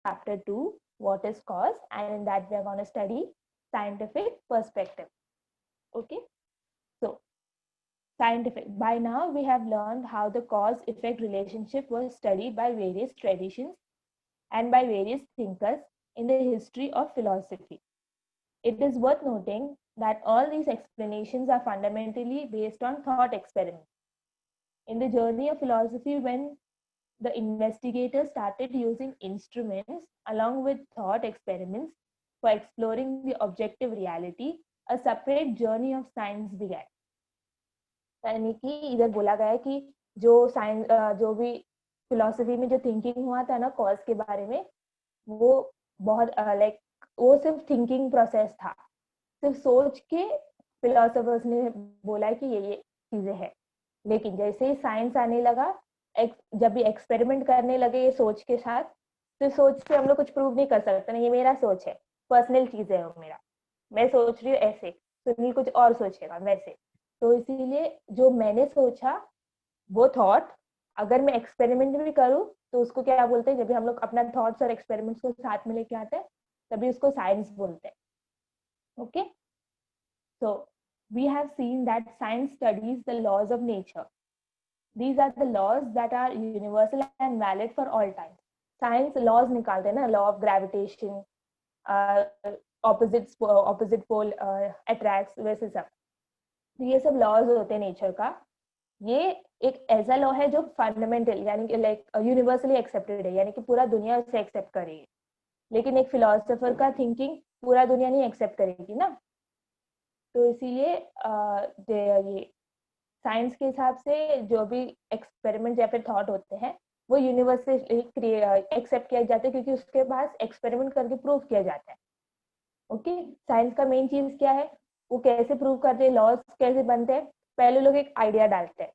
chapter 2, what is cause, and in that we are going to study scientific perspective. Okay, so scientific. By now we have learned how the cause-effect relationship was studied by various traditions and by various thinkers in the history of philosophy. It is worth noting that all these explanations are fundamentally based on thought experiments. In the journey of philosophy, when the investigators started using instruments along with thought experiments for exploring the objective reality, a separate journey of science began. यानी कि इधर बोला गया है कि जो science जो भी फिलोसफी में जो थिंकिंग हुआ था ना कॉज के बारे में, वो बहुत लाइक वो सिर्फ थिंकिंग प्रोसेस था, सिर्फ सोच के फिलोसफर्स ने बोला कि ये चीजें हैं। लेकिन जैसे ही साइंस आने लगा, जब भी एक्सपेरिमेंट करने लगे ये सोच के साथ, तो सोच से हम लोग कुछ प्रूव नहीं कर सकते ना, ये मेरा सोच है, पर्सनल चीज है वो मेरा, मैं सोच रही हूँ ऐसे, सुनील कुछ और सोचेगा वैसे। तो इसीलिए जो मैंने सोचा वो थॉट अगर मैं एक्सपेरिमेंट भी करूँ तो उसको क्या बोलते हैं, जब भी हम लोग अपना थॉट्स और एक्सपेरिमेंट्स को साथ में लेके आते हैं तभी उसको साइंस बोलते हैं। Okay, so we have seen that science studies the laws of nature. These are the laws that are universal and valid for all time. Science laws निकालते हैं ना, law of gravitation, opposite pole attracts, वैसे सब। तो ये सब laws होते हैं नेचर का। ये एक ऐसा लॉ है जो फंडामेंटल यानी कि लाइक यूनिवर्सली एक्सेप्टेड है, यानी कि पूरा दुनिया उसे एक्सेप्ट करेगी। लेकिन एक फिलोसोफर का थिंकिंग पूरा दुनिया नहीं एक्सेप्ट करेगी ना, तो इसीलिए ये साइंस के हिसाब से जो भी एक्सपेरिमेंट या फिर थॉट होते हैं वो यूनिवर्सली एक्सेप्ट किया जाता है, क्योंकि उसके पास एक्सपेरिमेंट करके प्रूव किया जाता है। ओके, साइंस का मेन चीज क्या है, वो कैसे प्रूव करते हैं, लॉज कैसे बनते हैं। पहले लोग एक आइडिया डालते हैं,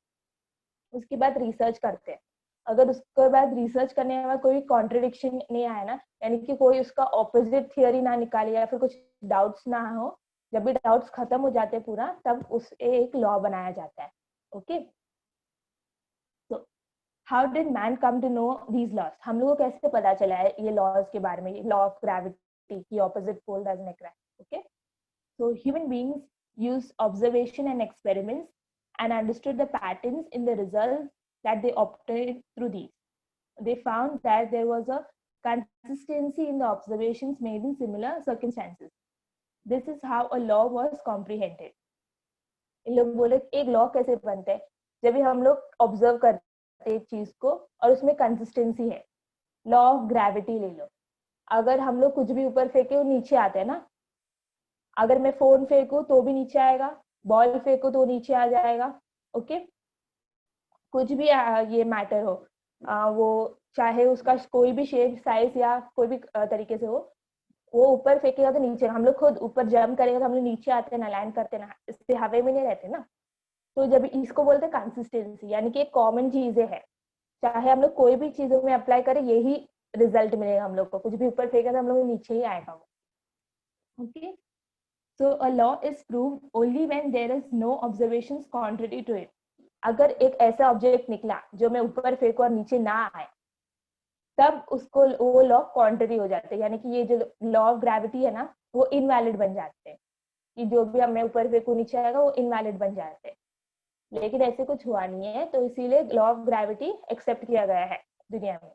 उसके बाद रिसर्च करते हैं। अगर उसके बाद रिसर्च करने के बाद कोई कॉन्ट्रडिक्शन नहीं आया ना, यानी कि कोई उसका ऑपोजिट थियोरी ना निकाले या फिर कुछ डाउट्स ना हो, जब भी डाउट्स खत्म हो जाते हैं पूरा, तब उसे एक लॉ बनाया जाता है। ओके, तो how did man come to know these laws, हम लोगों को कैसे पता चला है ये लॉज के बारे में, लॉ ऑफ ग्रेविटी की opposite pole doesn't attract. Okay, so human beings used observation and experiments and understood the patterns in the results that they obtained through these. They found that there was a consistency in the observations made in similar circumstances. This is how a law was comprehended. इन लोग बोले एक law कैसे बनता है, जब भी हम लोग ऑब्जर्व करते हैं एक चीज को और उसमें कंसिस्टेंसी है। लॉ ऑफ ग्रेविटी ले लो, अगर हम लोग कुछ भी ऊपर फेंके वो नीचे आते हैं ना, अगर मैं फोन फेंकू तो भी नीचे आएगा, बॉल फेंकू तो नीचे आ जाएगा। ओके, कुछ भी ये मैटर हो, वो चाहे उसका कोई भी शेप साइज या कोई भी तरीके से हो, वो ऊपर फेंकेगा तो नीचे, हम लोग खुद ऊपर जंप करेंगे तो हम लोग नीचे आते हैं ना, लैंड करते ना, इससे हवा में नहीं रहते ना। तो जब इसको बोलते हैं कंसिस्टेंसी, यानी कि एक कॉमन चीजें है, चाहे हम लोग कोई भी चीजों में अप्लाई करें यही रिजल्ट मिलेगा हम लोग को, कुछ भी ऊपर फेंका तो हम लोग नीचे ही आएगा वो। Okay, so a law is proved only when there is no observations contrary to it. अगर एक ऐसा ऑब्जेक्ट निकला जो मैं ऊपर फेंकू और नीचे ना आए, तब उसको वो लॉ कॉन्ट्ररी हो जाते हैं, यानी कि ये जो लॉ ऑफ ग्रेविटी है ना वो इनवैलिड बन जाते हैं, कि जो भी मैं ऊपर फेंकू नीचे आएगा वो इनवैलिड बन जाते हैं। लेकिन ऐसे कुछ हुआ नहीं है, तो इसीलिए लॉ ऑफ ग्रेविटी एक्सेप्ट किया गया है दुनिया में।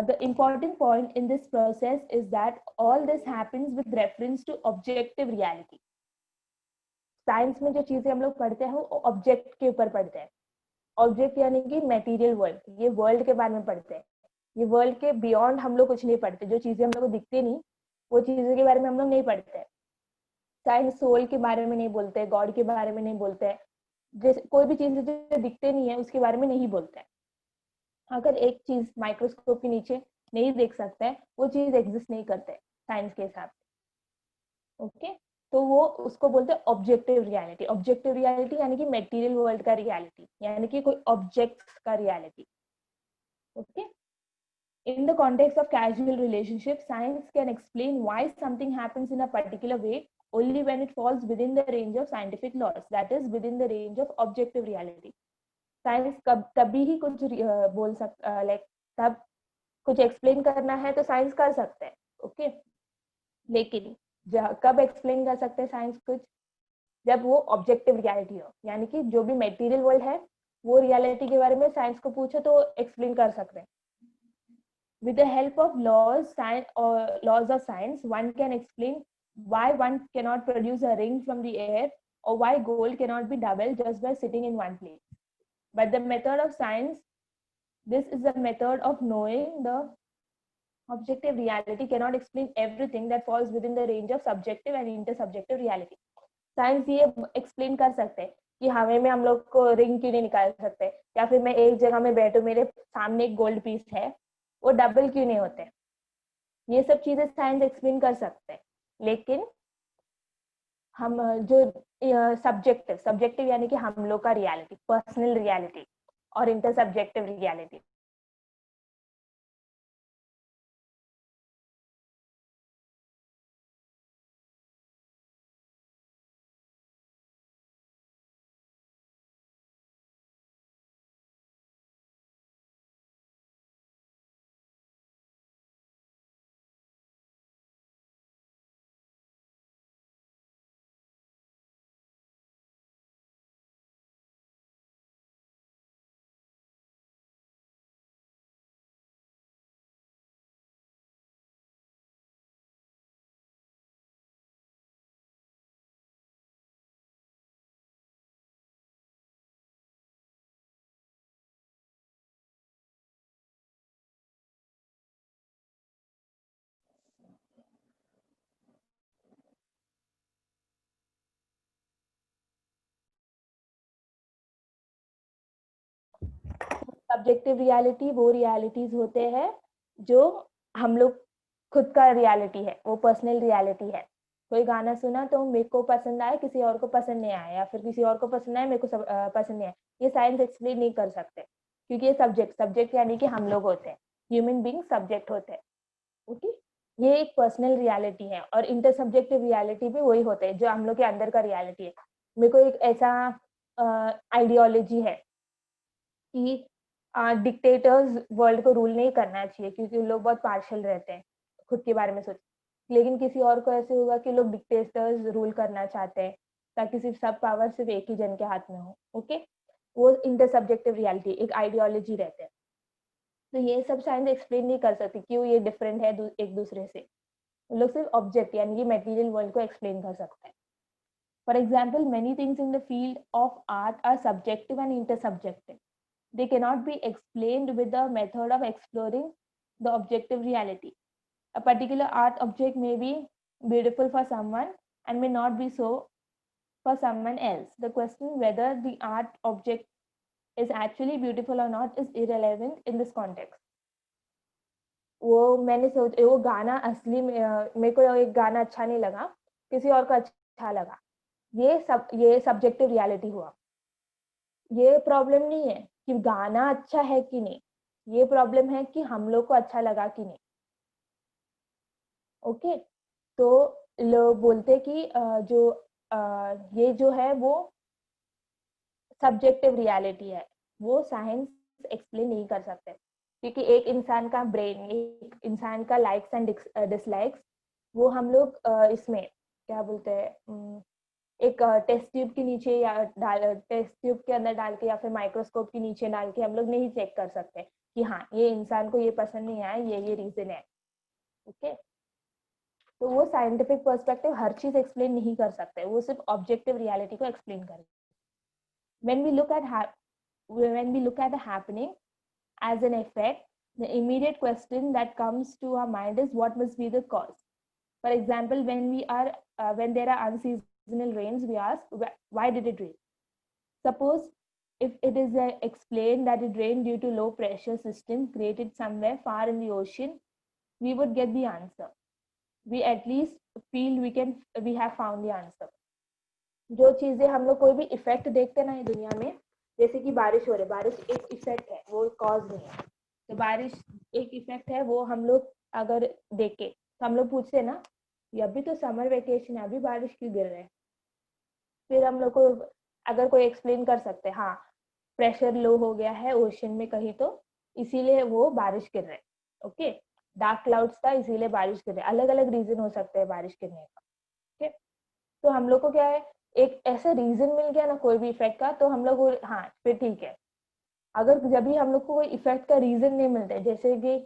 The important point in this process is that all this happens with reference to objective reality. Science में जो चीजें हम लोग पढ़ते हैं वो ऑब्जेक्ट के ऊपर पढ़ते हैं। ऑब्जेक्ट यानी कि मटेरियल वर्ल्ड, ये वर्ल्ड के बारे में पढ़ते हैं। ये वर्ल्ड के बियॉन्ड हम लोग कुछ नहीं पढ़ते, जो चीजें हम लोग को दिखती नहीं वो चीजों के बारे में हम लोग नहीं पढ़ते हैं। साइंस सोल के बारे में नहीं बोलते, गॉड के बारे में नहीं बोलते हैं, जैसे कोई भी चीज जो दिखते नहीं है उसके बारे में नहीं बोलते हैं। अगर एक चीज माइक्रोस्कोप के नीचे नहीं देख सकते हैं वो चीज एग्जिस्ट नहीं करते साइंस के हिसाब से। ओके, तो वो उसको बोलते हैं ऑब्जेक्टिव रियलिटी। ऑब्जेक्टिव रियलिटी यानी कि मटेरियल वर्ल्ड का रियलिटी, यानी कि कोई ऑब्जेक्ट्स का reality. Okay, in the context of casual relationship, science can explain why something happens in a particular way only when it falls within the range of scientific laws, that is within the range of objective reality. Science कब तभी ही कुछ बोल सकता, like तब कुछ explain करना है तो साइंस कर सकते हैं, ओके। लेकिन कब एक्सप्लेन कर सकते हैं साइंस कुछ, जब वो ऑब्जेक्टिव रियलिटी हो, यानी कि जो भी मटेरियल वर्ल्ड है वो रियलिटी के बारे में साइंस को पूछो तो एक्सप्लेन कर सकते हैं। With the help of laws or laws of science, one can explain why one cannot produce a ring from the air, or why gold cannot be doubled just by sitting in one place. But the method of science, this is the method of knowing the objective reality, cannot explain everything that falls within the range of subjective and intersubjective reality. Science ये explain कर सकते हैं कि हमें में हम लोग को रिंग क्यों नहीं निकाल सकते, या फिर मैं एक जगह में बैठू, मेरे सामने एक गोल्ड पीस है, वो डबल क्यों नहीं होते, ये सब चीजें साइंस एक्सप्लेन कर सकते हैं। लेकिन हम जो सब्जेक्टिव सब्जेक्टिव यानी कि हम लोग का रियलिटी, पर्सनल रियलिटी और inter subjective reality, subjective reality वो रियलिटीज होते हैं जो हम लोग खुद का रियलिटी है, वो पर्सनल रियलिटी है। कोई गाना सुना तो मेरे को पसंद आया, किसी और को पसंद नहीं आया, या फिर किसी और को पसंद आया, मेरे को पसंद नहीं आया, ये साइंस एक्सप्लेन नहीं कर सकते, क्योंकि ये सब्जेक्ट यानी कि हम लोग होते हैं, ह्यूमन बीइंग सब्जेक्ट होते हैं, ओके। ये एक पर्सनल रियलिटी है। और इंटर सब्जेक्टिव रियलिटी भी वही होते हैं जो हम लोग के अंदर का रियलिटी है। मेरे को एक ऐसा आइडियोलॉजी है कि डिक्टेटर्स वर्ल्ड को रूल नहीं करना चाहिए, क्योंकि लोग बहुत पार्शियल रहते हैं, खुद के बारे में सोच। लेकिन किसी और को ऐसे होगा कि लोग डिक्टेटर्स रूल करना चाहते हैं, ताकि सिर्फ सब पावर सिर्फ एक ही जन के हाथ में हो, ओके। वो इंटर सब्जेक्टिव रियलिटी एक आइडियोलॉजी रहते हैं। तो ये सब साइंस एक्सप्लेन नहीं कर सकती क्यों ये डिफरेंट है एक दूसरे से। लोग सिर्फ ऑब्जेक्ट यानी कि मटेरियल वर्ल्ड को एक्सप्लेन कर सकते हैं। For example, many things in the field of art are subjective and intersubjective. They cannot be explained with the method of exploring the objective reality. A particular art object may be beautiful for someone and may not be so for someone else. The question whether the art object is actually beautiful or not is irrelevant in this context. वो मैंने सोच वो गाना असली में मेरे को एक गाना अच्छा नहीं लगा, किसी और को अच्छा लगा, ये सब्जेक्टिव रियलिटी हुआ। ये प्रॉब्लम नहीं है कि गाना अच्छा है कि नहीं, ये प्रॉब्लम है कि हम लोग को अच्छा लगा कि नहीं, ओके। तो लोग बोलते कि ये जो है वो सब्जेक्टिव रियलिटी है, वो साइंस एक्सप्लेन नहीं कर सकते, क्योंकि एक इंसान का ब्रेन, एक इंसान का लाइक्स एंड डिसलाइक्स, वो हम लोग इसमें क्या बोलते हैं, एक टेस्ट ट्यूब के नीचे या टेस्ट ट्यूब के अंदर डाल के या फिर माइक्रोस्कोप के नीचे डाल के हम लोग नहीं चेक कर सकते कि हाँ ये इंसान को ये पसंद नहीं आया, ये रीजन है, ओके। तो वो साइंटिफिक पर्सपेक्टिव हर चीज एक्सप्लेन नहीं कर सकते, वो सिर्फ ऑब्जेक्टिव रियलिटी को एक्सप्लेन करें। when we look at the happening as an effect, the immediate question that comes to our mind is what must be the cause. For example, when there are unseasonal rains, we ask why did it rain. Suppose if it is explained that it rained due to low pressure system created somewhere far in the ocean, we would get the answer. We at least feel we have found the answer. जो चीजें हम लोग कोई भी effect देखते ना दुनिया में, जैसे कि बारिश हो रही है, बारिश एक इफेक्ट है, वो कॉज नहीं है। तो बारिश एक इफेक्ट है, वो हम लोग अगर देखे तो हम लोग पूछते ना, अभी तो समर वेकेशन है, अभी बारिश क्यों गिर रहा है। फिर हम लोग को अगर कोई एक्सप्लेन कर सकते, हाँ प्रेशर लो हो गया है ओशन में कहीं, तो इसीलिए वो बारिश गिर रहा है, ओके, डार्क क्लाउड्स था इसीलिए बारिश गिर रही है, अलग अलग रीजन हो सकते हैं बारिश गिरने का। ओके, तो हम लोग को क्या है, एक ऐसा रीजन मिल गया ना कोई भी इफेक्ट का, तो हम लोग हाँ फिर ठीक है। अगर जब भी हम लोग को कोई इफेक्ट का रीजन नहीं मिलता है, जैसे कि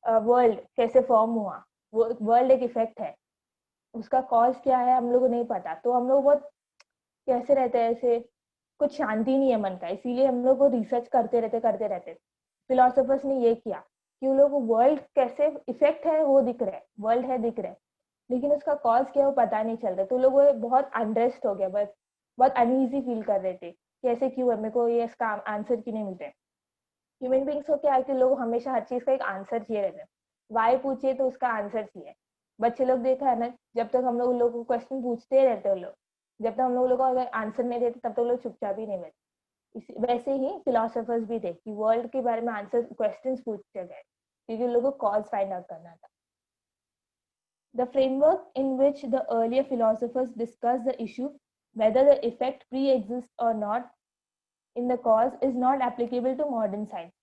वर्ल्ड कैसे फॉर्म हुआ, वो वर्ल्ड एक इफेक्ट है, उसका कॉज क्या है हम लोग को नहीं पता, तो हम लोग बहुत कैसे रहते हैं, ऐसे कुछ शांति नहीं है मन का, इसीलिए हम लोग को रिसर्च करते रहते। फिलोसोफर्स ने ये किया कि उन लोग को वर्ल्ड कैसे इफेक्ट है वो दिख रहा है, वर्ल्ड है दिख रहा है, लेकिन उसका कॉज क्या है वो पता नहीं चल रहा, तो लोग बहुत अनरेस्ट हो गया, बहुत अनईजी फील कर रहे थे कि ऐसे क्यों है, मेरे को ये इसका आंसर क्यों नहीं मिलते। ह्यूमन बींग्स को क्या है कि लोग हमेशा हर चीज का एक आंसर चाहिए रहता है, वाई पूछिए तो उसका आंसर चाहिए। बच्चे लोग देखा है ना, जब तक हम लोग को क्वेश्चन पूछते रहते हैं लोग, जब तक हम लोग को अगर आंसर नहीं देते तब तक लोग चुपचाप ही नहीं बैठे। वैसे ही फिलोसोफर्स भी थे कि वर्ल्ड के बारे में आंसर क्वेश्चंस पूछे गए क्योंकि लोगों को कॉज फाइंड आउट करना था। The framework in which the earlier philosophers discussed the issue whether the effect pre-exists or not in the cause is not applicable to modern science.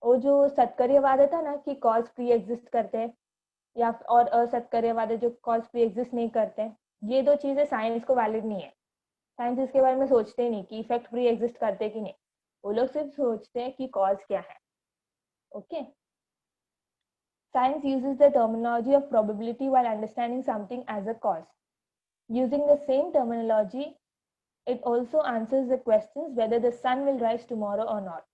वो जो सत्कर्यवाद था ना कि कॉज प्री एग्जिस्ट करते हैं, या और असत्कर्यवाद जो कॉज प्री एग्जिस्ट नहीं करते हैं, ये दो चीजें साइंस को वैलिड नहीं है। साइंस इसके बारे में सोचते ही नहीं कि इफेक्ट प्री एग्जिस्ट करते कि नहीं, वो लोग सिर्फ सोचते हैं कि कॉज क्या है। Okay, science uses the terminology of probability while understanding something as a cause. Using the same terminology, it also answers the questions whether the sun will rise tomorrow or not,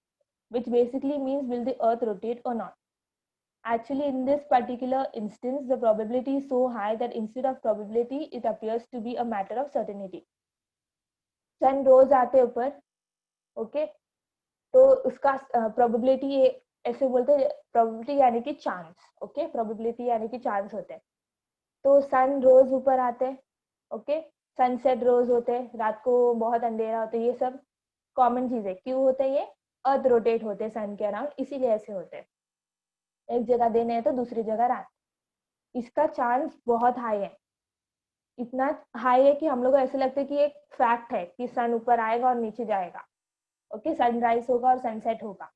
which basically means will the earth rotate or not. Actually, in this particular instance, the probability is so high that instead of probability, it appears to be a matter of certainty. Sun रोज आते ऊपर, okay, तो उसका probability ऐसे बोलते हैं, probability यानी कि chance, okay, probability यानी कि चांस होते हैं। तो सन रोज ऊपर आते हैं, ओके, सनसेट रोज होते हैं, रात को बहुत अंधेरा होता है, ये सब कॉमन चीज है। क्यों होते हैं ये, अर्थ रोटेट होते हैं सन के अराउंड, इसीलिए ऐसे होते हैं। एक जगह दिन है तो दूसरी जगह रात, इसका चांस बहुत हाई है, इतना हाई है कि हम लोग को ऐसे लगता है कि एक फैक्ट है कि सन ऊपर आएगा और नीचे जाएगा, ओके, सनराइज होगा और सनसेट होगा।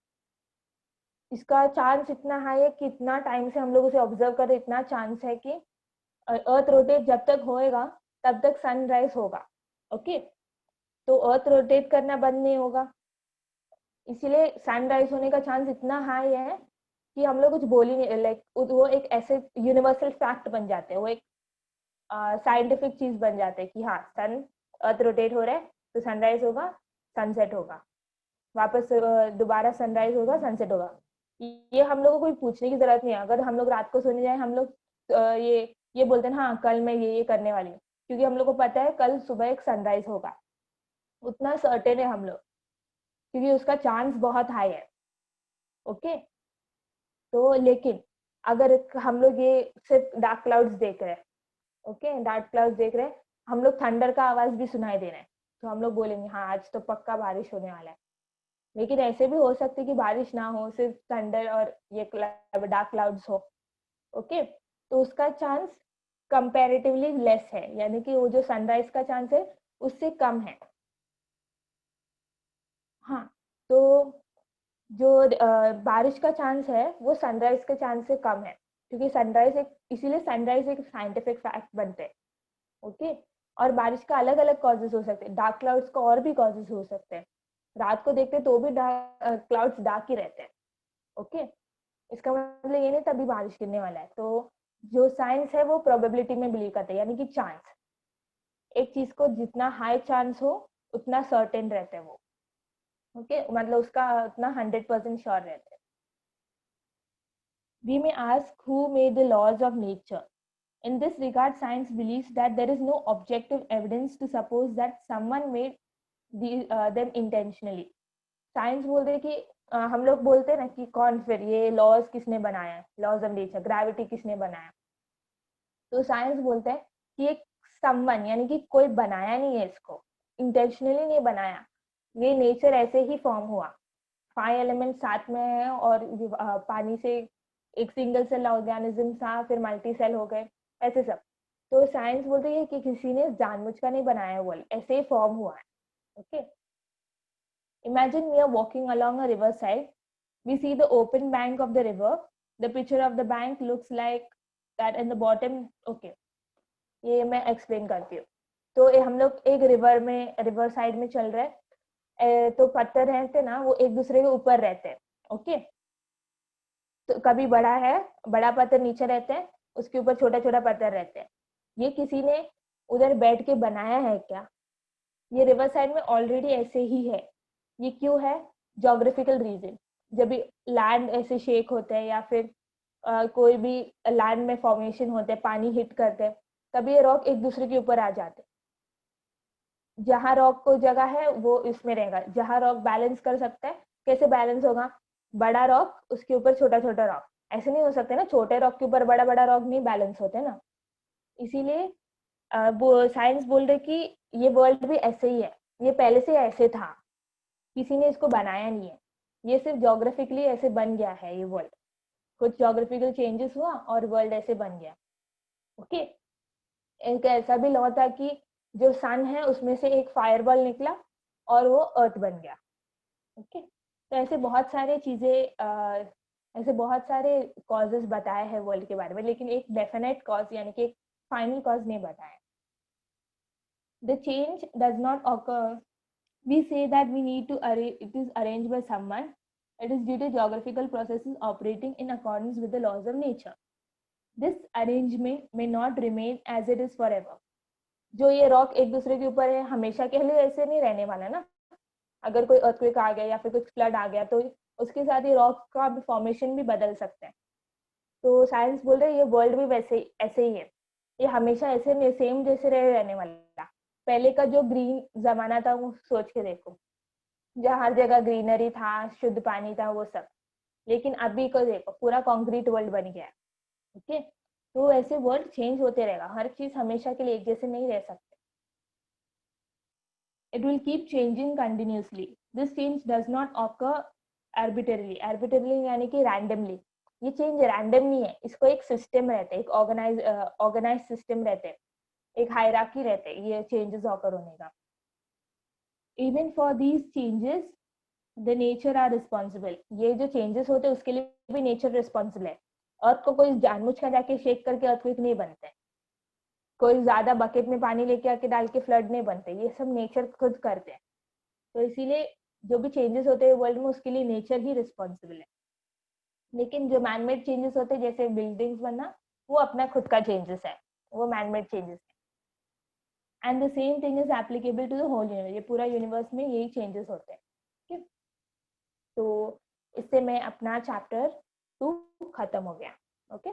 इसका चांस इतना हाई है कि इतना टाइम से हम लोग उसे ऑब्जर्व कर रहे, इतना चांस है कि अर्थ रोटेट जब तक होएगा तब तक सनराइज होगा। ओके, तो अर्थ रोटेट करना बंद नहीं होगा, इसीलिए सनराइज होने का चांस इतना हाई है कि हम लोग कुछ बोल ही नहीं, लाइक वो एक ऐसे यूनिवर्सल फैक्ट बन जाते हैं, वो एक साइंटिफिक चीज बन जाते हैं कि हाँ सन अर्थ रोटेट हो रहा है तो सनराइज होगा, सनसेट होगा, वापस दोबारा सनराइज होगा, सनसेट होगा। ये हम लोग को कोई पूछने की जरूरत नहीं है। अगर हम लोग रात को सोने जाए, हम लोग ये बोलते हैं हाँ कल मैं ये करने वाली हूँ, क्योंकि हम लोग को पता है कल सुबह एक सनराइज होगा, उतना सर्टेन है हम लोग, क्योंकि उसका चांस बहुत हाई है। ओके, तो लेकिन अगर हम लोग ये सिर्फ डार्क क्लाउड्स देख रहे हैं, ओके, डार्क क्लाउड्स देख रहे हैं, हम लोग थंडर का आवाज भी सुनाई दे रहा है, तो हम लोग बोलेंगे हाँ आज तो पक्का बारिश होने वाला है। लेकिन ऐसे भी हो सकती है कि बारिश ना हो, सिर्फ थंडर और ये डार्क क्लाउड्स हो, ओके, तो उसका चांस कंपैरेटिवली लेस है, यानी कि वो जो सनराइज का चांस है उससे कम है। हाँ, तो जो बारिश का चांस है वो सनराइज के चांस से कम है, क्योंकि सनराइज एक, इसीलिए सनराइज एक साइंटिफिक फैक्ट बनते हैं। ओके, और बारिश का अलग अलग कॉजेज हो सकते हैं, डार्क क्लाउड्स का और भी कॉजेज हो सकते हैं, रात को देखते तो भी क्लाउड्स डार्क ही रहते हैं। ओके, इसका मतलब ये नहीं तभी बारिश गिरने वाला है। तो जो साइंस है वो प्रोबेबिलिटी में बिलीव करते हैं, यानी कि चांस, एक चीज को जितना हाई चांस हो उतना सर्टेन रहते हैं वो। ओके, मतलब उसका उतना 100% श्योर रहते हैं। We may ask who made the laws of nature. In this regard, science believes that there is no objective evidence to suppose that someone made them intentionally. Science बोलते हैं कि हम लोग बोलते हैं ना कि कौन फिर ये लॉज किसने बनाया, लॉज ऑफ नेचर, ग्रेविटी किसने बनाया, तो साइंस बोलते हैं कि एक समवन यानी कि कोई बनाया नहीं है इसको, इंटेंशनली नहीं बनाया, ये नेचर ऐसे ही फॉर्म हुआ। 5 एलिमेंट साथ में है और पानी से एक सिंगल सेल ऑर्गेनिज्म था, फिर मल्टी सेल हो गए, ऐसे सब। तो साइंस बोलते हैं कि किसी ने जानबूझ कर नहीं बनाया, वर्ल्ड ऐसे ही फॉर्म हुआ है। Okay, imagine we are walking along a river side. We see the open bank of the river the picture of the bank looks like that in the bottom. Okay, ये मैं explain करती हूँ। तो हम लोग एक रिवर साइड में चल रहे हैं, तो पत्थर रहते ना वो एक दूसरे के ऊपर रहते हैं। ओके, तो कभी बड़ा पत्थर नीचे रहते हैं, उसके ऊपर छोटा छोटा पत्थर रहते हैं। ये किसी ने उधर बैठ के बनाया है क्या? ये रिवर साइड में ऑलरेडी ऐसे ही है। ये क्यों है? Geographical reason. जब भी लैंड ऐसे शेक होते हैं या फिर कोई भी लैंड में फॉर्मेशन होते हैं, पानी हिट करते हैं, तभी ये रॉक एक दूसरे के ऊपर आ जाते हैं। जहां रॉक को जगह है वो इसमें रहेगा। जहां रॉक बैलेंस कर सकता है, कैसे बैलेंस होगा? बड़ा रॉक उसके ऊपर छोटा छोटा रॉक, ऐसे नहीं हो सकते ना। छोटे रॉक के ऊपर बड़ा बड़ा रॉक नहीं बैलेंस होते ना। इसीलिए वो साइंस बोल रहे कि ये वर्ल्ड भी ऐसे ही है, ये पहले से ऐसे था, किसी ने इसको बनाया नहीं है। ये सिर्फ ज्योग्राफिकली ऐसे बन गया है ये वर्ल्ड। कुछ ज्योग्राफिकल चेंजेस हुआ और वर्ल्ड ऐसे बन गया। ओके, एक ऐसा भी लॉ था कि जो सन है उसमें से एक फायरबॉल निकला और वो अर्थ बन गया। ओके, तो ऐसे बहुत सारे चीजें, ऐसे बहुत सारे कॉजेस बताए हैं वर्ल्ड के बारे में, लेकिन एक डेफिनेट कॉज यानी कि एक फाइनल कॉज नहीं बताया। The change does not occur, we say that we need to it is arranged by someone. It is due to geographical processes operating in accordance with the laws of nature. This arrangement may not remain as it is forever. जो ये rock एक दूसरे के ऊपर है, हमेशा के लिए ऐसे नहीं रहने वाला ना। अगर कोई अर्थक्वेक आ गया या फिर कुछ फ्लड आ गया तो उसके साथ ये रॉक का फॉर्मेशन भी बदल सकता है। तो साइंस बोल रहे हैं ये वर्ल्ड भी वैसे ऐसे ही है, ये हमेशा ऐसे नहीं, सेम जैसे रहने वाला। पहले का जो ग्रीन जमाना था वो सोच के देखो, जहाँ हर जगह ग्रीनरी था, शुद्ध पानी था, वो सब। लेकिन अभी को देखो, पूरा कंक्रीट वर्ल्ड बन गया है। ओके, तो ऐसे वर्ल्ड चेंज होते रहेगा, हर चीज हमेशा के लिए एक जैसे नहीं रह सकते। It will keep changing continuously. This change does not occur arbitrarily. Arbitrarily यानी कि रैंडमली। ये चेंज रैंडम नहीं है, इसको एक सिस्टम रहते हैं, एक ऑर्गेनाइज सिस्टम रहते हैं, एक हायरार्की रहते हैं ये चेंजेस ऑकर होने का। Even for these changes the nature are responsible. ये जो चेंजेस होते हैं उसके लिए भी नेचर रिस्पॉन्सिबल है। अर्थ को कोई जानबूझ कर जाके शेक करके अर्थक्वेक नहीं बनते, कोई ज्यादा बकेट में पानी लेके आके डाल के फ्लड नहीं बनते, ये सब नेचर खुद करते हैं। तो इसीलिए जो भी चेंजेस होते हैं वर्ल्ड में उसके लिए नेचर ही रिस्पॉन्सिबल है। लेकिन जो मैनमेड चेंजेस होते हैं जैसे बिल्डिंग्स बनना, वो अपना खुद का चेंजेस है, वो मैनमेड चेंजेस है। And the same thing is applicable to the whole universe. ये पूरा यूनिवर्स में यही चेंजेस होते हैं। ठीक, तो इससे मैं अपना चैप्टर 2 खत्म हो गया। ओके।